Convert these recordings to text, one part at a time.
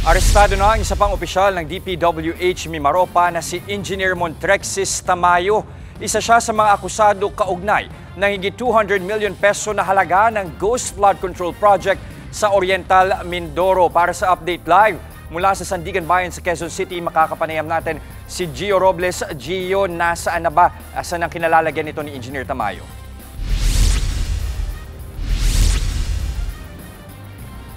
Arestado na ang isa pang opisyal ng DPWH Mimaropa na si Engineer Montrexis Tamayo. Isa siya sa mga akusado kaugnay ng higit 200 million peso na halaga ng Ghost Flood Control Project sa Oriental Mindoro. Para sa Update Live mula sa Sandigan Bayan sa Quezon City, makakapanayam natin si Gio Robles. Gio, nasaan na ba? Asan ang kinalalagyan nito ni Engineer Tamayo?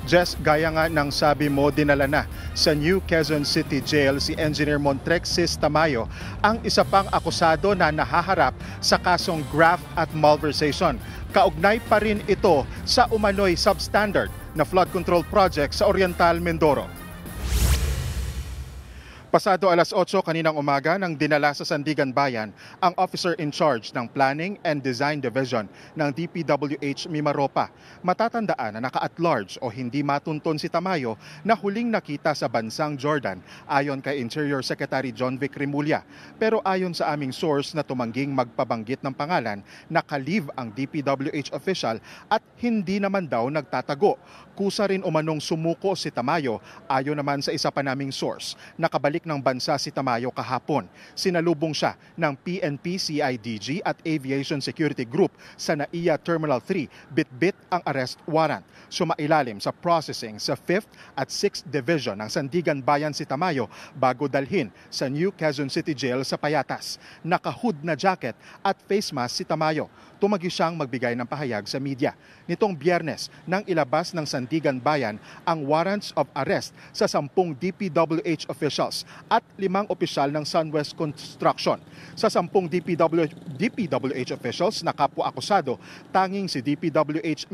Jess, gaya nga ng sabi mo, dinala na sa New Quezon City Jail si Engineer Montrexis Tamayo, ang isa pang akusado na nahaharap sa kasong graft at malversation. Kaugnay pa rin ito sa umano'y substandard na flood control project sa Oriental Mindoro. Pasado alas 8 kaninang umaga nang dinala sa Sandigan Bayan ang officer in charge ng Planning and Design Division ng DPWH Mimaropa. Matatandaan na naka-at-large o hindi matunton si Tamayo na huling nakita sa bansang Jordan ayon kay Interior Secretary John Vic Rimulya. Pero ayon sa aming source na tumangging magpabanggit ng pangalan, naka-leave ang DPWH official at hindi naman daw nagtatago. Kusa rin umanong sumuko si Tamayo ayon naman sa isa pa naming source. Nakabalik ng bansa si Tamayo kahapon. Sinalubong siya ng PNP CIDG at Aviation Security Group sa NAIA Terminal 3, bitbit ang arrest warrant. Sumailalim sa processing sa 5th at 6th Division ng Sandigan Bayan si Tamayo bago dalhin sa New Quezon City Jail sa Payatas. Naka-hood na jacket at face mask si Tamayo. Tumagi siyang magbigay ng pahayag sa media. Nitong Biyernes, nang ilabas ng Sandigan Bayan ang warrants of arrest sa 10 DPWH officials at 5 opisyal ng Sunwest Construction. Sa 10 DPWH officials na kapwa-akusado, tanging si DPWH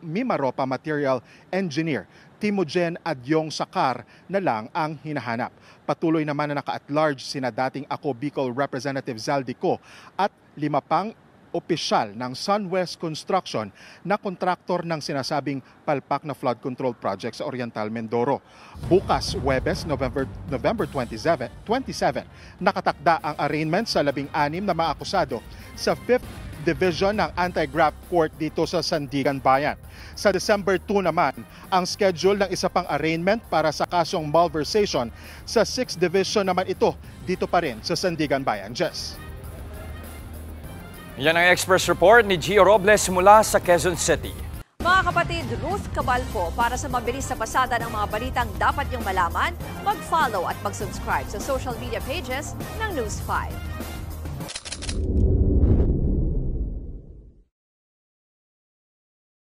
Mimaropa Material Engineer Timogen Adyong Sakar na lang ang hinahanap. Patuloy naman na naka-at-large sina dating Ako Bicol Representative Zaldico at 5 pang opisyal ng Sunwest Construction na kontraktor ng sinasabing palpak na flood control project sa Oriental Mindoro. Bukas, Huwebes, November 27, nakatakda ang arraignment sa 16 na mga akusado sa 5th Division ng Anti-Graft Court dito sa Sandigan Bayan. Sa December 2 naman, ang schedule ng isa pang arraignment para sa kasong malversation sa 6th Division naman ito dito pa rin sa Sandigan Bayan. Jess. Yan ang Express Report ni Gio Robles mula sa Quezon City. Mga kapatid, Ruth Cabalco, para sa mabilis na pasada ng mga balitang dapat niyong malaman, mag-follow at mag-subscribe sa social media pages ng News 5.